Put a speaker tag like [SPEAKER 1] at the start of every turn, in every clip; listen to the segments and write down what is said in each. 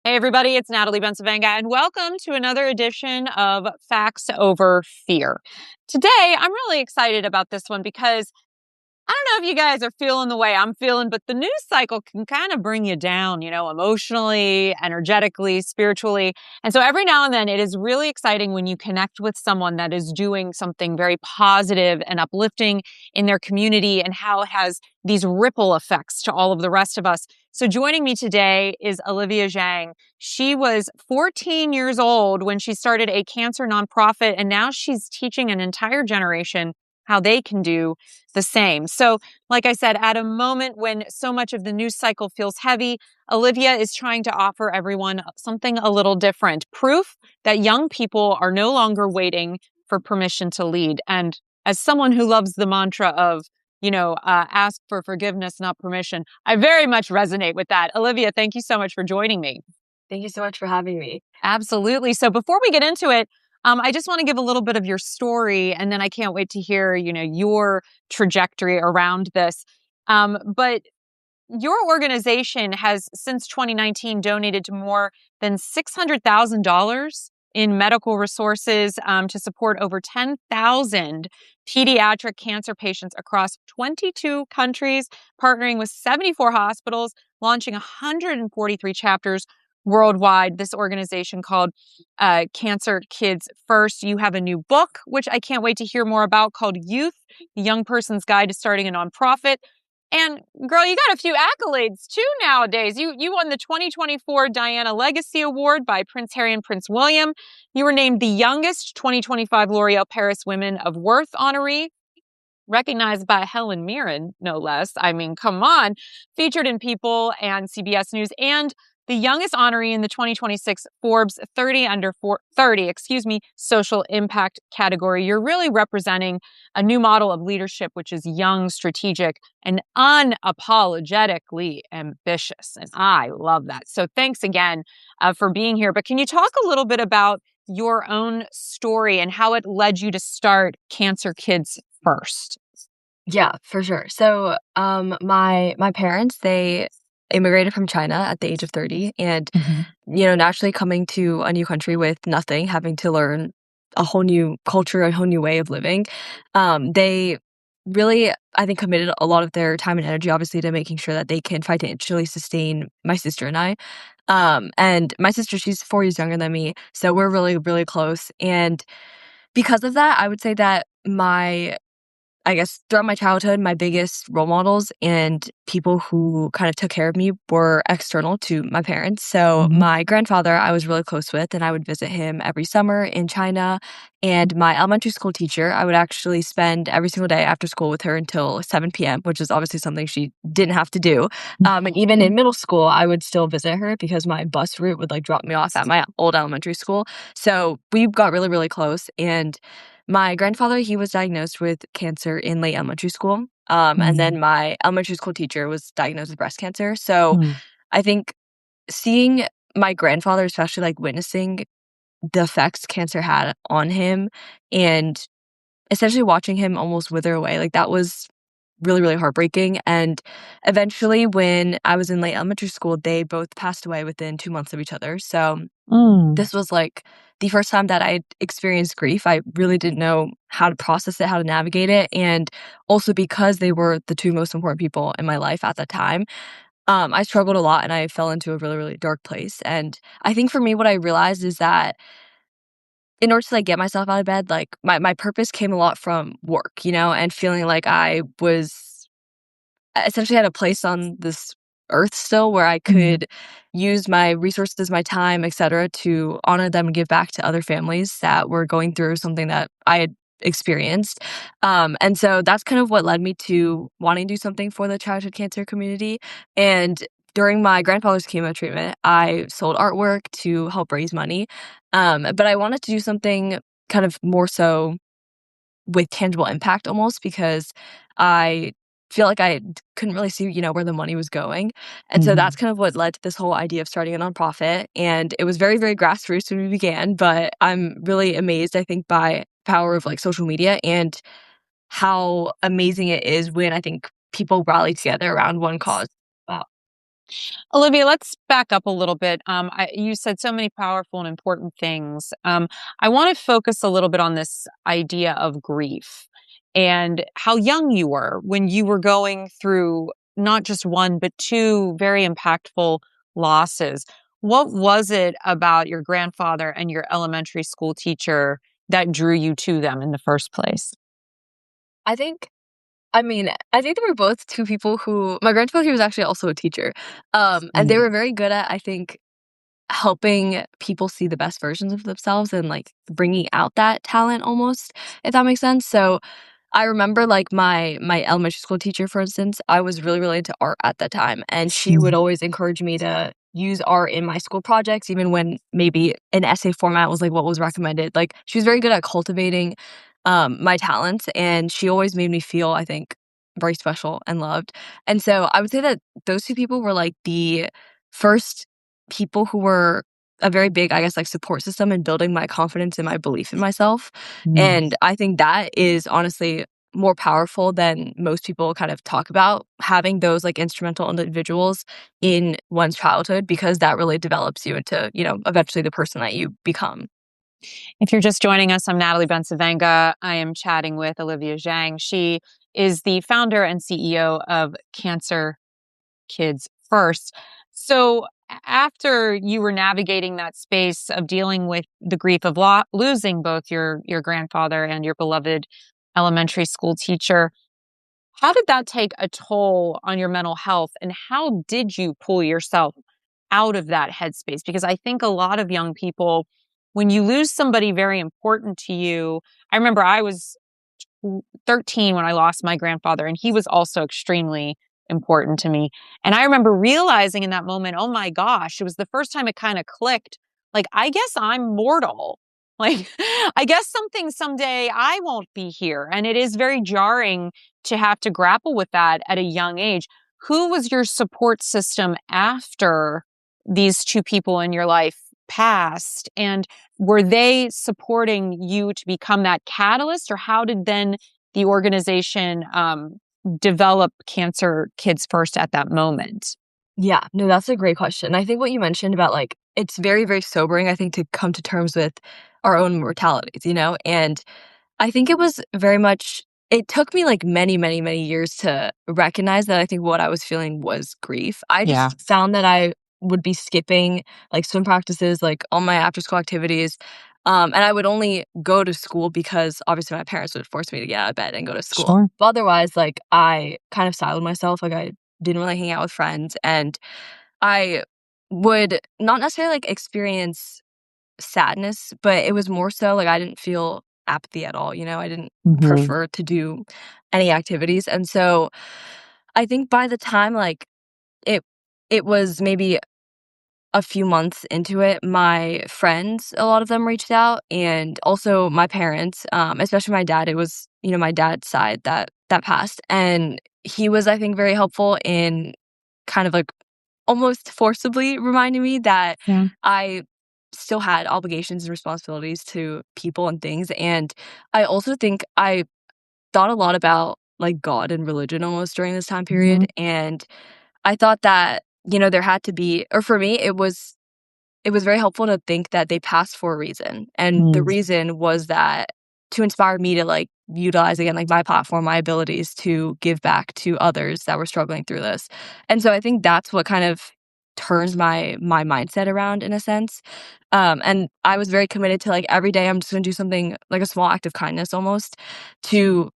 [SPEAKER 1] Hey, everybody, it's Natalie Bencivenga, and welcome to another edition of Facts Over Fear. Today, I'm really excited about this one because I don't know if you guys are feeling the way I'm feeling, but the news cycle can kind of bring you down, emotionally, energetically, spiritually. And so every now and then it is really exciting when you connect with someone that is doing something very positive and uplifting in their community and how it has these ripple effects to all of the rest of us. So joining me today is Olivia Zhang. She was 14 years old when she started a cancer nonprofit, and now she's teaching an entire generation how they can do the same. So, like I said, at a moment when so much of the news cycle feels heavy, Olivia is trying to offer everyone something a little different. Proof that young people are no longer waiting for permission to lead. And as someone who loves the mantra of, ask for forgiveness, not permission, I very much resonate with that. Olivia, thank you so much for joining me.
[SPEAKER 2] Thank you so much for having me.
[SPEAKER 1] Absolutely. So before we get into it, I just want to give a little bit of your story, and then I can't wait to hear, your trajectory around this. But your organization has, since 2019, donated to more than $600,000 in medical resources to support over 10,000 pediatric cancer patients across 22 countries, partnering with 74 hospitals, launching 143 chapters worldwide. This organization called Cancer Kids First. You have a new book, which I can't wait to hear more about, called Youth, the Young Person's Guide to Starting a Nonprofit. And girl, you got a few accolades too nowadays. You won the 2024 Diana Legacy Award by Prince Harry and Prince William. You were named the youngest 2025 L'Oreal Paris Women of Worth honoree, recognized by Helen Mirren, no less. I mean, come on. Featured in People and CBS News, and the youngest honoree in the 2026 Forbes 30 under 30, social impact category. You're really representing a new model of leadership, which is young, strategic, and unapologetically ambitious. And I love that. So thanks again for being here. But can you talk a little bit about your own story and how it led you to start Cancer Kids First?
[SPEAKER 2] Yeah, for sure. So, my parents, they immigrated from China at the age of 30, and naturally coming to a new country with nothing, having to learn a whole new culture, a whole new way of living. They really, I think, committed a lot of their time and energy, obviously, to making sure that they can financially sustain my sister and I. And my sister, she's 4 years younger than me, so we're really, really close. And because of that, I would say that I guess throughout my childhood, my biggest role models and people who kind of took care of me were external to my parents. So my grandfather, I was really close with, and I would visit him every summer in China. And my elementary school teacher, I would actually spend every single day after school with her until 7 p.m., which is obviously something she didn't have to do. And even in middle school, I would still visit her because my bus route would drop me off at my old elementary school. So we got really, really close. And my grandfather, he was diagnosed with cancer in late elementary school. And then my elementary school teacher was diagnosed with breast cancer. So I think seeing my grandfather, especially witnessing the effects cancer had on him and essentially watching him almost wither away, that was really, really heartbreaking. And eventually, when I was in late elementary school, they both passed away within 2 months of each other. So this was the first time that I experienced grief. I really didn't know how to process it, how to navigate it. And also because they were the two most important people in my life at that time, I struggled a lot and I fell into a really, really dark place. And I think for me, what I realized is that in order to get myself out of bed, my purpose came a lot from work, and feeling like I was essentially had a place on this earth still where I could use my resources, my time, etc., to honor them and give back to other families that were going through something that I had experienced. And so that's kind of what led me to wanting to do something for the childhood cancer community. And during my grandfather's chemo treatment, I sold artwork to help raise money. But I wanted to do something kind of more so with tangible impact almost because I feel like I couldn't really see, where the money was going. And so that's kind of what led to this whole idea of starting a nonprofit. And it was very, very grassroots when we began, but I'm really amazed, I think, by power of social media and how amazing it is when I think people rally together around one cause. Wow.
[SPEAKER 1] Olivia, let's back up a little bit. You said so many powerful and important things. I want to focus a little bit on this idea of grief and how young you were when you were going through not just one, but two very impactful losses. What was it about your grandfather and your elementary school teacher that drew you to them in the first place?
[SPEAKER 2] I think I mean, I think they were both 2 people who my grandfather, he was actually also a teacher, and they
[SPEAKER 1] Mm.
[SPEAKER 2] were very good at, I think, helping people see the best versions of themselves and, like, bringing out that talent almost, if that makes sense. So I remember, like, my elementary school teacher, for instance, I was really, really into art at that time, and she would
[SPEAKER 1] Mm.
[SPEAKER 2] always encourage me to use art in my school projects even when maybe an essay format was, like, what was recommended. Like, she was very good at cultivating, my talents, and she always made me feel, I think, very special and loved. And so I would say that those 2 people were, like, the first people who were a very big, I guess, like, support system in building my confidence and my belief in myself.
[SPEAKER 1] Mm.
[SPEAKER 2] And I think that is honestly more powerful than most people kind of talk about, having those, like, instrumental individuals in one's childhood because that really develops you into, eventually the person that you become.
[SPEAKER 1] If you're just joining us, I'm Natalie Bencivenga. I am chatting with Olivia Zhang. She is the founder and CEO of Cancer Kids First. So, after you were navigating that space of dealing with the grief of losing both your grandfather and your beloved elementary school teacher, how did that take a toll on your mental health, and how did you pull yourself out of that headspace? Because I think a lot of young people, when you lose somebody very important to you, I remember I was 13 when I lost my grandfather, and he was also extremely important to me. And I remember realizing in that moment, oh my gosh, it was the first time it kind of clicked. Like, I guess I'm mortal. Like, I guess something someday I won't be here. And it is very jarring to have to grapple with that at a young age. Who was your support system after these two people in your life passed? And were they supporting you to become that catalyst, or how did then the organization develop Cancer Kids First at that moment?
[SPEAKER 2] Yeah, no, that's a great question. I think what you mentioned about, like, it's very, very sobering, I think, to come to terms with our own mortalities, and I think it was very much it took me, like, many, many, many years to recognize that I think what I was feeling was grief. I
[SPEAKER 1] Yeah.
[SPEAKER 2] just found that I would be skipping, like, swim practices, like, all my after-school activities, and I would only go to school because, obviously, my parents would force me to get out of bed and go to school.
[SPEAKER 1] Sure.
[SPEAKER 2] But otherwise, like, I kind of siloed myself, like, I didn't really hang out with friends, and I would not necessarily, like, experience sadness, but it was more so, like, I didn't feel apathy at all, I didn't
[SPEAKER 1] Hmm.
[SPEAKER 2] prefer to do any activities, and so I think by the time, like, it it was maybe a few months into it, my friends, a lot of them reached out, and also my parents, especially my dad. It was, my dad's side that passed, and he was, I think, very helpful in kind of, like, almost forcibly reminding me that
[SPEAKER 1] Yeah.
[SPEAKER 2] I still had obligations and responsibilities to people and things, and I also think I thought a lot about, like, God and religion almost during this time
[SPEAKER 1] Hmm.
[SPEAKER 2] period, and I thought that, there had to be or for me, it was very helpful to think that they passed for a reason, and the
[SPEAKER 1] Mm.
[SPEAKER 2] reason was that to inspire me to, like, utilize, again, like, my platform, my abilities to give back to others that were struggling through this, and so I think that's what kind of turns my mindset around in a sense, and I was very committed to, like, every day I'm just gonna do something, like, a small act of kindness almost to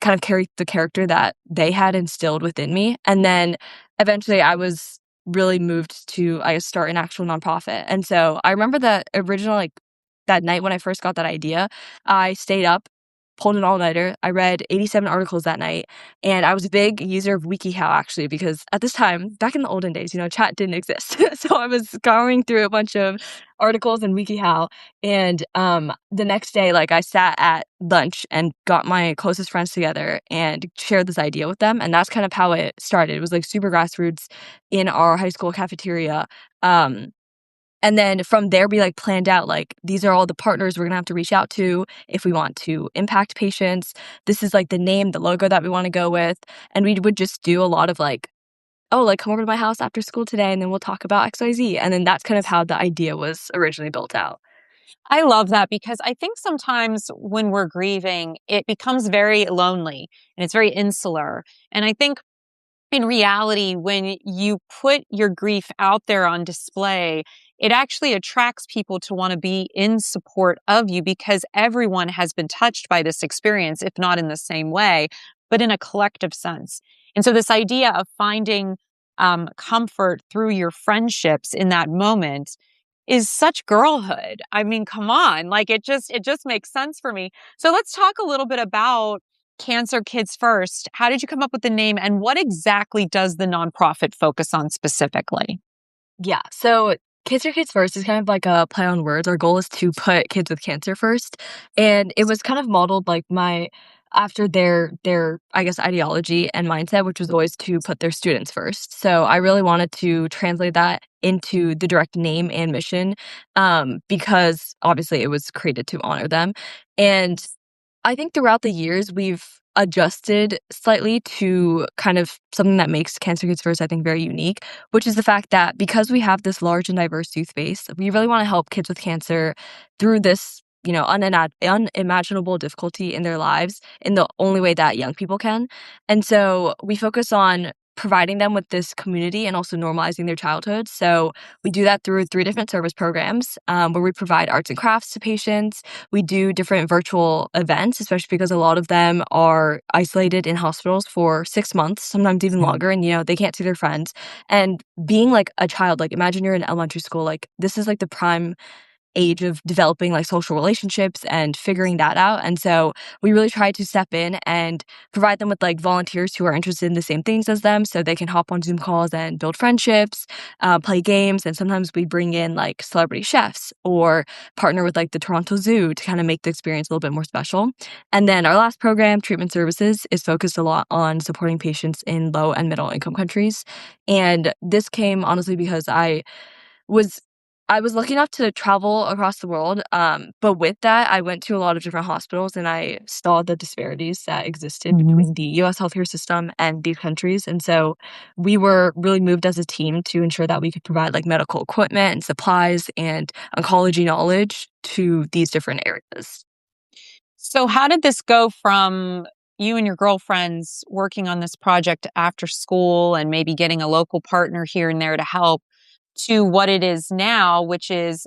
[SPEAKER 2] kind of carry the character that they had instilled within me, and then eventually I was really moved to, I guess, start an actual nonprofit, and so I remember that original, like, that night when I first got that idea, I stayed up, pulled an all-nighter, I read 87 articles that night, and I was a big user of WikiHow, actually, because at this time, back in the olden days, chat didn't exist, so I was scouring through a bunch of articles in WikiHow, and, the next day, like, I sat at lunch and got my closest friends together and shared this idea with them, and that's kind of how it started. It was, like, super grassroots in our high school cafeteria, um, and then from there, we, like, planned out, like, these are all the partners we're gonna have to reach out to if we want to impact patients. This is, like, the name, the logo that we wanna go with, and we would just do a lot of, like, oh, like, come over to my house after school today and then we'll talk about XYZ. And then that's kind of how the idea was originally built out.
[SPEAKER 1] I love that because I think sometimes when we're grieving, it becomes very lonely and it's very insular. And I think in reality, when you put your grief out there on display, it actually attracts people to want to be in support of you because everyone has been touched by this experience, if not in the same way, but in a collective sense. And so, this idea of finding comfort through your friendships in that moment is such girlhood. I mean, come on, like it just makes sense for me. So let's talk a little bit about Cancer Kids First. How did you come up with the name and what exactly does the nonprofit focus on specifically?
[SPEAKER 2] Yeah. So Cancer Kids First is kind of like a play on words. Our goal is to put kids with cancer first. And it was kind of modeled like my after their I guess ideology and mindset, which was always to put their students first. So I really wanted to translate that into the direct name and mission, because obviously it was created to honor them. And I think throughout the years, we've adjusted slightly to kind of something that makes Cancer Kids First, I think, very unique, which is the fact that because we have this large and diverse youth base, we really want to help kids with cancer through this, unimaginable difficulty in their lives in the only way that young people can. And so we focus on providing them with this community and also normalizing their childhood. So we do that through 3 different service programs, where we provide arts and crafts to patients. We do different virtual events, especially because a lot of them are isolated in hospitals for 6 months, sometimes even longer, and they can't see their friends. And being like a child, like imagine you're in elementary school, like this is like the prime age of developing like social relationships and figuring that out. And so we really try to step in and provide them with like volunteers who are interested in the same things as them so they can hop on Zoom calls and build friendships, play games. And sometimes we bring in like celebrity chefs or partner with like the Toronto Zoo to kind of make the experience a little bit more special. And then our last program, Treatment Services, is focused a lot on supporting patients in low and middle income countries. And this came honestly because was I was lucky enough to travel across the world, but with that, I went to a lot of different hospitals and I saw the disparities that existed between the US healthcare system and these countries. And so we were really moved as a team to ensure that we could provide like medical equipment and supplies and oncology knowledge to these different areas.
[SPEAKER 1] So, how did this go from you and your girlfriends working on this project after school and maybe getting a local partner here and there to help to what it is now, which is,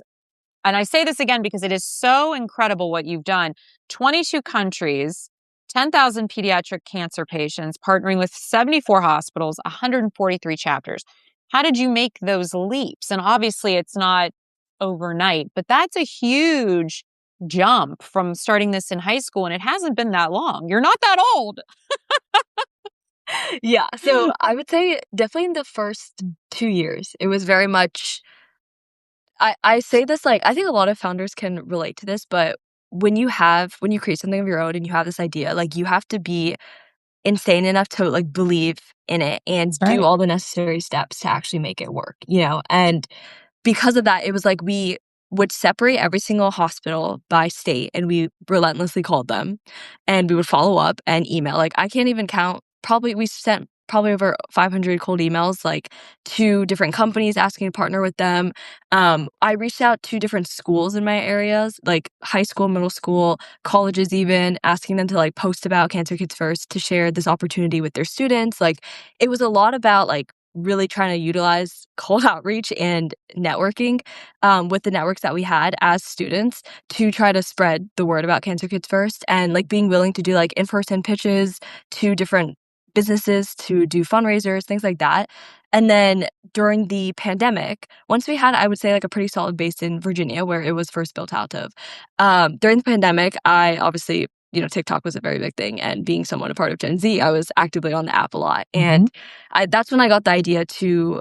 [SPEAKER 1] and I say this again because it is so incredible what you've done, 22 countries, 10,000 pediatric cancer patients, partnering with 74 hospitals, 143 chapters. How did you make those leaps? And obviously, it's not overnight, but that's a huge jump from starting this in high school, and it hasn't been that long. You're not that old.
[SPEAKER 2] Yeah, so I would say definitely in the first 2 years, it was very much I say this, like, I think a lot of founders can relate to this, but when you create something of your own and you have this idea, like, you have to be insane enough to, like, believe in it and
[SPEAKER 1] That's
[SPEAKER 2] do
[SPEAKER 1] right.
[SPEAKER 2] all the necessary steps to actually make it work, you know? And because of that, it was like we would separate every single hospital by state, and we relentlessly called them, and we would follow up and email. Like, I can't even count probably we sent probably over 500 cold emails, like, to different companies asking to partner with them. I reached out to different schools in my areas, like high school, middle school, colleges even, asking them to, like, post about Cancer Kids First to share this opportunity with their students. Like, it was a lot about, like, really trying to utilize cold outreach and networking, with the networks that we had as students to try to spread the word about Cancer Kids First and like being willing to do like in-person pitches to different businesses to do fundraisers, things like that. And then during the pandemic, once we had, I would say, like a pretty solid base in Virginia where it was first built out of, during the pandemic, I obviously, TikTok was a very big thing. And being someone a part of Gen Z, I was actively on the app a lot.
[SPEAKER 1] Mhm.
[SPEAKER 2] And that's when I got the idea to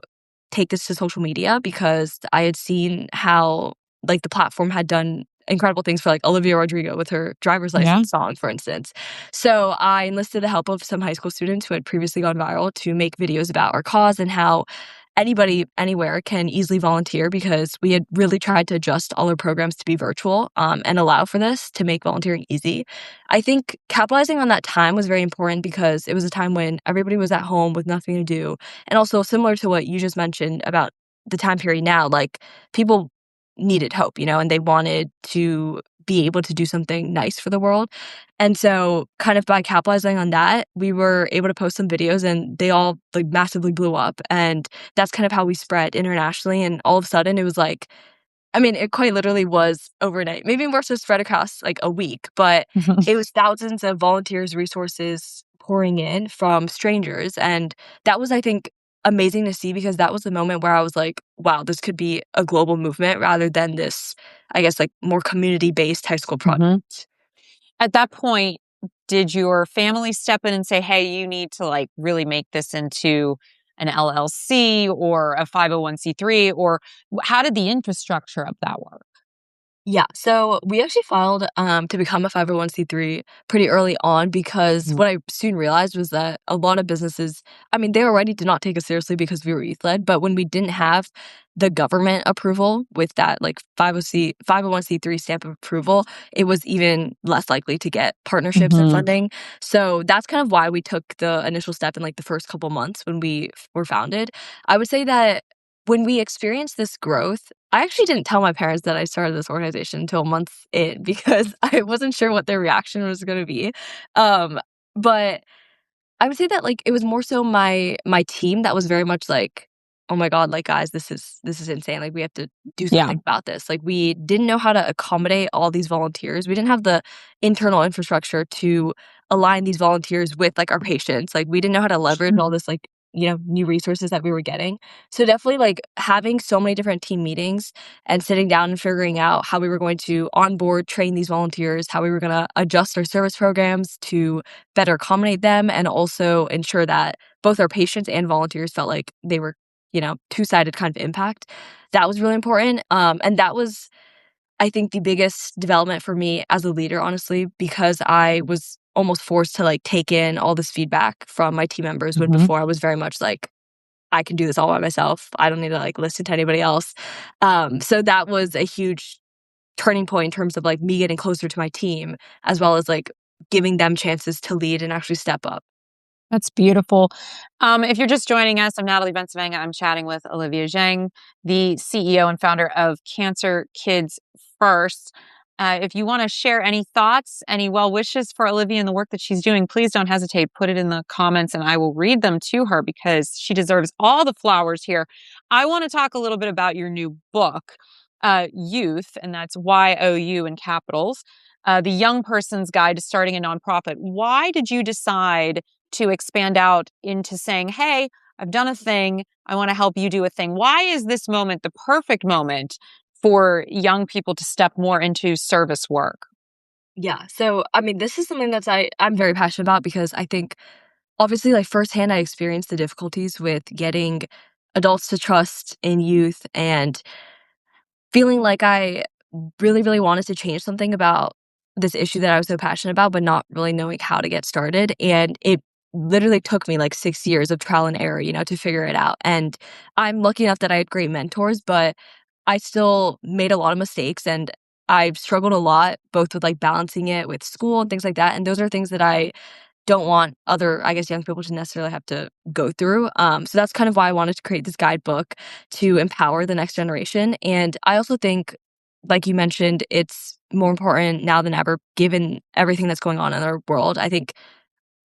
[SPEAKER 2] take this to social media because I had seen how like the platform had done incredible things for like Olivia Rodrigo with her driver's
[SPEAKER 1] Yeah.
[SPEAKER 2] license song, for instance. So I enlisted the help of some high school students who had previously gone viral to make videos about our cause and how anybody anywhere can easily volunteer because we had really tried to adjust all our programs to be virtual and allow for this to make volunteering easy. I think capitalizing on that time was very important because it was a time when everybody was at home with nothing to do. And also similar to what you just mentioned about the time period now, like people needed hope, and they wanted to be able to do something nice for the world. And so kind of by capitalizing on that, we were able to post some videos and they all like massively blew up. And that's kind of how we spread internationally. And all of a sudden it was like, I mean, it quite literally was overnight. Maybe more so spread across like a week, but it was thousands of volunteers, resources pouring in from strangers. And that was, I think, amazing to see because that was the moment where I was like, wow, this could be a global movement rather than this, I guess, like more community based high school
[SPEAKER 1] Mhm.
[SPEAKER 2] project.
[SPEAKER 1] At that point, did your family step in and say, "Hey, you need to like really make this into an LLC or a 501(c)(3)" or how did the infrastructure of that work?
[SPEAKER 2] Yeah, so we actually filed to become a 501(c)(3) pretty early on because
[SPEAKER 1] Mhm.
[SPEAKER 2] what I soon realized was that a lot of businesses, I mean, they already did not take us seriously because we were youth led, but when we didn't have the government approval with that like 501(c)(3) stamp of approval, it was even less likely to get partnerships and
[SPEAKER 1] Mhm.
[SPEAKER 2] funding. So that's kind of why we took the initial step in like the first couple months when we were founded. I would say that when we experienced this growth, I actually didn't tell my parents that I started this organization until months in because I wasn't sure what their reaction was gonna be. Um, but I would say that, like, it was more so my team that was very much like, "Oh my god, like, guys, this is insane, like, we have to do
[SPEAKER 1] Yeah.
[SPEAKER 2] something about this." Like, we didn't know how to accommodate all these volunteers. We didn't have the internal infrastructure to align these volunteers with, like, our patients. Like, we didn't know how to leverage all this, like, new resources that we were getting. So, definitely, like, having so many different team meetings and sitting down and figuring out how we were going to onboard, train these volunteers, how we were gonna adjust our service programs to better accommodate them and also ensure that both our patients and volunteers felt like they were, two-sided kind of impact. That was really important. And that was, I think, the biggest development for me as a leader, honestly, because I was almost forced to like take in all this feedback from my team members when
[SPEAKER 1] Mhm.
[SPEAKER 2] before I was very much like, I can do this all by myself. I don't need to like listen to anybody else. So that was a huge turning point in terms of like me getting closer to my team as well as like giving them chances to lead and actually step up.
[SPEAKER 1] That's beautiful. If you're just joining us, I'm Natalie Bencivenga. I'm chatting with Olivia Zhang, the CEO and founder of Cancer Kids First. If you want to share any thoughts, any well wishes for Olivia and the work that she's doing, please don't hesitate. Put it in the comments and I will read them to her because she deserves all the flowers here. I want to talk a little bit about your new book, Youth, and that's YOU in capitals, The Young Person's Guide to Starting a Nonprofit. Why did you decide to expand out into saying, "Hey, I've done a thing. I want to help you do a thing"? Why is this moment the perfect moment for young people to step more into service work?
[SPEAKER 2] Yeah. So, I mean, this is something I'm very passionate about because I think obviously like firsthand I experienced the difficulties with getting adults to trust in youth and feeling like I really, really wanted to change something about this issue that I was so passionate about, but not really knowing how to get started. And it literally took me like 6 years of trial and error, to figure it out. And I'm lucky enough that I had great mentors, but I still made a lot of mistakes and I've struggled a lot, both with like balancing it with school and things like that. And those are things that I don't want other, I guess, young people to necessarily have to go through. So that's kind of why I wanted to create this guidebook to empower the next generation. And I also think, like you mentioned, it's more important now than ever, given everything that's going on in our world. I think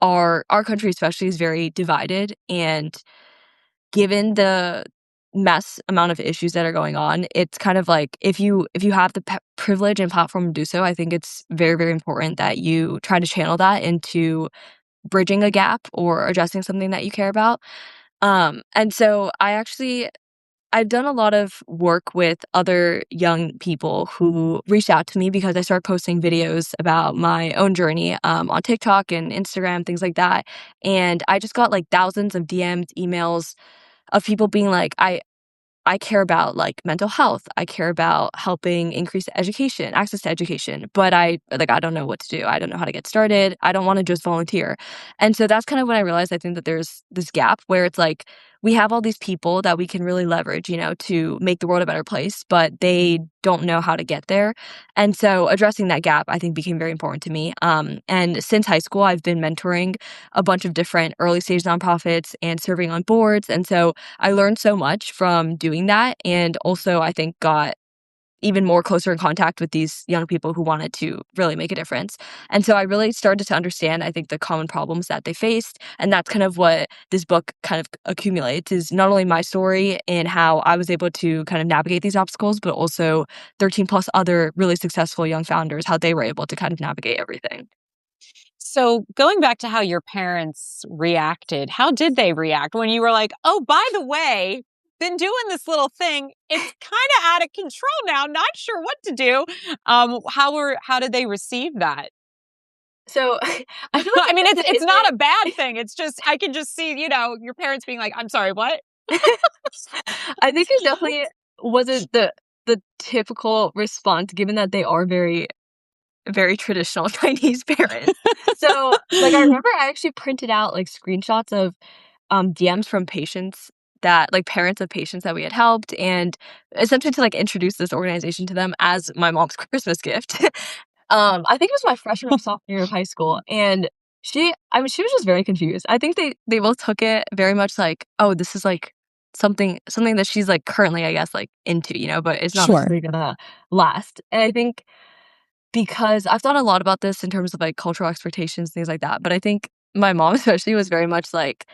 [SPEAKER 2] our country especially is very divided, and given the mess amount of issues that are going on, it's kind of like if you have the privilege and platform to do so, I think it's very, very important that you try to channel that into bridging a gap or addressing something that you care about. And so I've done a lot of work with other young people who reached out to me because I started posting videos about my own journey on TikTok and Instagram, things like that. And I just got like thousands of DMs, emails of people being like, I care about like mental health. I care about helping increase education, access to education, but I don't know what to do. I don't know how to get started. I don't want to just volunteer. And so that's kind of when I realized I think that there's this gap where it's like we have all these people that we can really leverage, to make the world a better place, but they don't know how to get there. And so addressing that gap, I think, became very important to me. And since high school, I've been mentoring a bunch of different early stage nonprofits and serving on boards. And so I learned so much from doing that. And also, I think, got even more closer in contact with these young people who wanted to really make a difference. And so I really started to understand, I think, the common problems that they faced. And that's kind of what this book kind of accumulates, is not only my story and how I was able to kind of navigate these obstacles, but also 13 plus other really successful young founders, how they were able to kind of navigate everything.
[SPEAKER 1] So going back to how your parents reacted, how did they react when you were like, oh, by the way, been doing this little thing. It's kind of out of control now. Not sure what to do. How did they receive that?
[SPEAKER 2] So I feel
[SPEAKER 1] I
[SPEAKER 2] like
[SPEAKER 1] mean, it's not a bad thing. It's just I can just see, your parents being like, I'm sorry, what?
[SPEAKER 2] I think it definitely wasn't the typical response, given that they are very, very traditional Chinese parents. So, like, I remember I actually printed out, like, screenshots of, DMs from patients that like, parents of patients that we had helped, and essentially to, like, introduce this organization to them as my mom's Christmas gift. I think it was my freshman or sophomore year of high school, and she was just very confused. I think they both took it very much like, "Oh, this is, like, something that she's, like, currently, I guess, like, into," but it's not
[SPEAKER 1] Sure.
[SPEAKER 2] necessarily gonna last. And I think because I've thought a lot about this in terms of, like, cultural expectations, things like that, but I think my mom especially was very much like,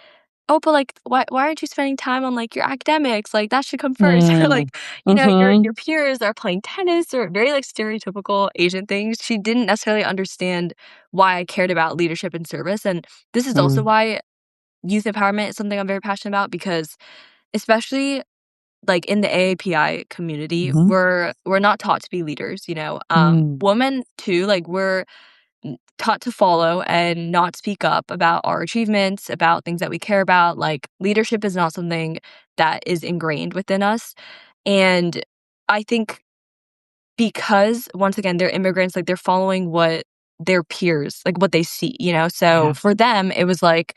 [SPEAKER 2] "Oh, but, like, why aren't you spending time on, like, your academics? Like, that should come first." Or,
[SPEAKER 1] Mm.
[SPEAKER 2] like,
[SPEAKER 1] Hmm.
[SPEAKER 2] your peers are playing tennis, or very, like, stereotypical Asian things. She didn't necessarily understand why I cared about leadership and service, and this is also
[SPEAKER 1] Mm.
[SPEAKER 2] why youth empowerment is something I'm very passionate about, because especially, like, in the AAPI community,
[SPEAKER 1] Hmm.
[SPEAKER 2] we're not taught to be leaders,
[SPEAKER 1] Mm.
[SPEAKER 2] women too, like, we're taught to follow and not speak up about our achievements, about things that we care about. Like, leadership is not something that is ingrained within us. And I think because, once again, they're immigrants, like, they're following what their peers, like, what they see, So
[SPEAKER 1] Yeah.
[SPEAKER 2] for them, it was like,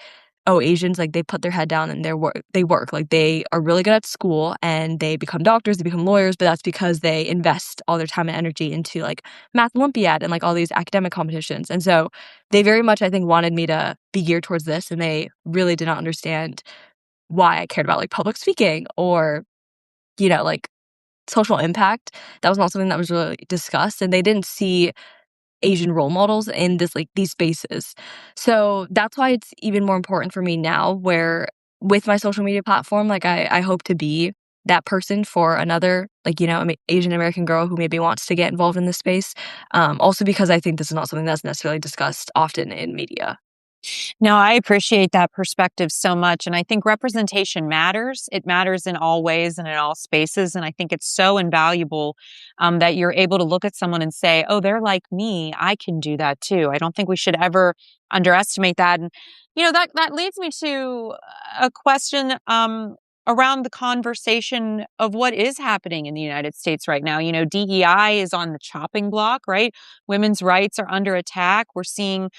[SPEAKER 2] oh, Asians, like, they put their head down and they work. Like, they are really good at school and they become doctors, they become lawyers, but that's because they invest all their time and energy into, like, Math Olympiad and, like, all these academic competitions. And so they very much, I think, wanted me to be geared towards this, and they really did not understand why I cared about, like, public speaking or, like, social impact. That was not something that was really discussed, and they didn't see Asian role models in these spaces. So that's why it's even more important for me now, where with my social media platform, like, I hope to be that person for another, like, Asian American girl who maybe wants to get involved in this space. Also because I think this is not something that's necessarily discussed often in media.
[SPEAKER 1] No, I appreciate that perspective so much. And I think representation matters. It matters in all ways and in all spaces. And I think it's so invaluable that you're able to look at someone and say, oh, they're like me. I can do that too. I don't think we should ever underestimate that. And, that leads me to a question around the conversation of what is happening in the United States right now. DEI is on the chopping block, right? Women's rights are under attack. We're seeing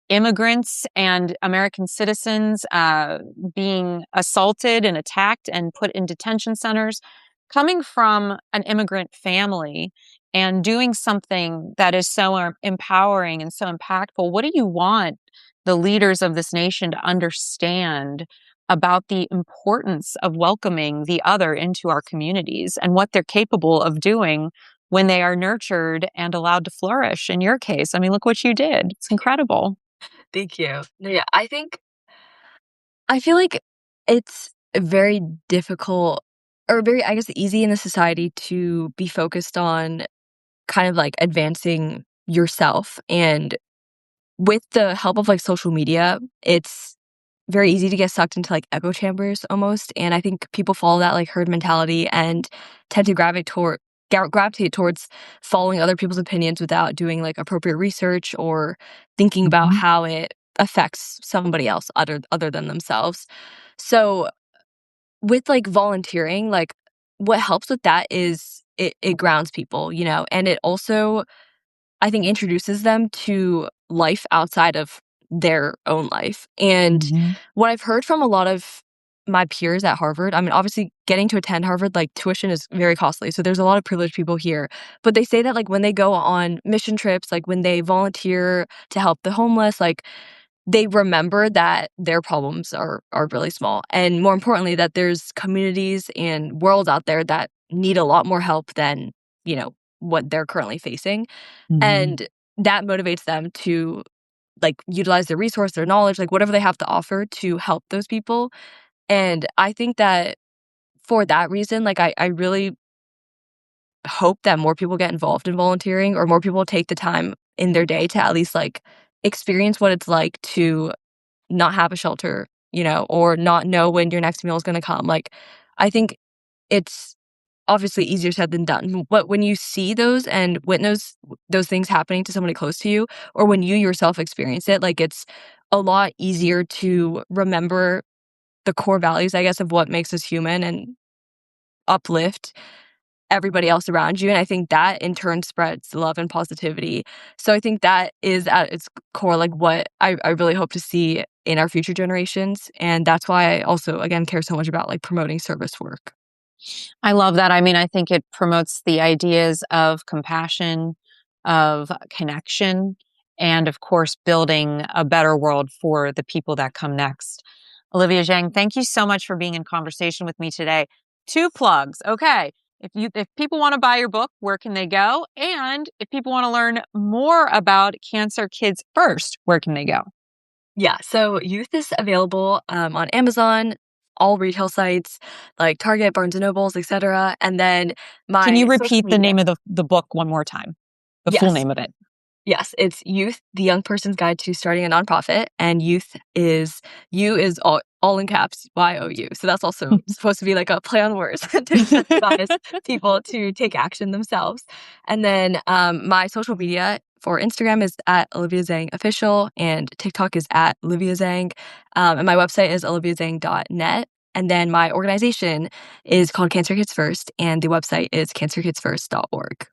[SPEAKER 1] immigrants and American citizens being assaulted and attacked and put in detention centers. Coming from an immigrant family and doing something that is so empowering and so impactful, what do you want the leaders of this nation to understand about the importance of welcoming the other into our communities and what they're capable of doing when they are nurtured and allowed to flourish? In your case, I mean, look what you did. It's incredible.
[SPEAKER 2] Thank you. No, yeah, I feel like it's very difficult, or very, I guess, easy in the society to be focused on kind of like advancing yourself. And with the help of, like, social media, it's very easy to get sucked into, like, echo chambers almost. And I think people follow that, like, herd mentality and tend to gravitate towards following other people's opinions without doing, like, appropriate research or thinking about
[SPEAKER 1] Mhm.
[SPEAKER 2] how it affects somebody else other than themselves. So with, like, volunteering, like, what helps with that is it grounds people, and it also, I think, introduces them to life outside of their own life. And
[SPEAKER 1] Mhm.
[SPEAKER 2] what I've heard from a lot of my peers at Harvard, I mean, obviously getting to attend Harvard, like tuition is very costly. So there's a lot of privileged people here. But they say that like when they go on mission trips, like when they volunteer to help the homeless, like they remember that their problems are really small. And more importantly, that there's communities and worlds out there that need a lot more help than, what they're currently facing. And that motivates them to like utilize their resource, their knowledge, like whatever they have to offer to help those people. And I think that for that reason, like I really hope that more people get involved in volunteering or more people take the time in their day to at least like experience what it's like to not have a shelter, or not know when your next meal is going to come. Like, I think it's obviously easier said than done. But when you see those and witness those things happening to somebody close to you, or when you yourself experience it, like it's a lot easier to remember the core values, I guess, of what makes us human and uplift everybody else around you. And I think that in turn spreads love and positivity. So I think that is at its core, like what I really hope to see in our future generations. And that's why I also, again, care so much about like promoting service work.
[SPEAKER 1] I love that. I mean, I think it promotes the ideas of compassion, of connection, and of course, building a better world for the people that come next. Olivia Zhang, thank you so much for being in conversation with me today. 2 plugs. Okay. If people want to buy your book, where can they go? And if people want to learn more about Cancer Kids First, where can they go?
[SPEAKER 2] Yeah, so Youth is available on Amazon, all retail sites like Target, Barnes& and Nobles, etc. And then
[SPEAKER 1] Can you
[SPEAKER 2] my social
[SPEAKER 1] repeat the
[SPEAKER 2] media.
[SPEAKER 1] name of the book one more time? The full
[SPEAKER 2] Yes,
[SPEAKER 1] name of it.
[SPEAKER 2] yes, it's Youth, the Young Person's Guide to Starting a Nonprofit, and Youth is U is all in caps, YOU. So that's also supposed to be like a play on words to incentivize people to take action themselves. And then my social media for Instagram is at Olivia Zhang Official, and TikTok is at Olivia Zhang, and my website is oliviazhang.net. And then my organization is called Cancer Kids First, and the website is cancerkidsfirst.org.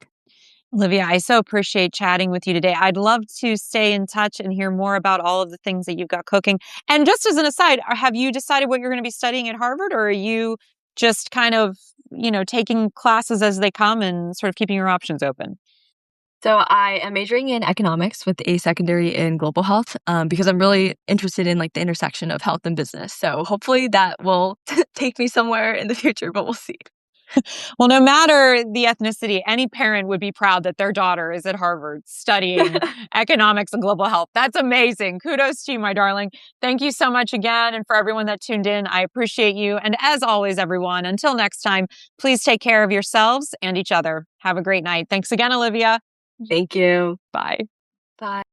[SPEAKER 1] Olivia, I so appreciate chatting with you today. I'd love to stay in touch and hear more about all of the things that you've got cooking. And just as an aside, have you decided what you're going to be studying at Harvard, or are you just kind of, taking classes as they come and sort of keeping your options open?
[SPEAKER 2] So I am majoring in economics with a secondary in global health because I'm really interested in like the intersection of health and business. So hopefully that will take me somewhere in the future, but we'll see.
[SPEAKER 1] Well, no matter the ethnicity, any parent would be proud that their daughter is at Harvard studying economics and global health. That's amazing. Kudos to you, my darling. Thank you so much again. And for everyone that tuned in, I appreciate you. And as always, everyone, until next time, please take care of yourselves and each other. Have a great night. Thanks again, Olivia.
[SPEAKER 2] Thank you.
[SPEAKER 1] Bye.
[SPEAKER 2] Bye.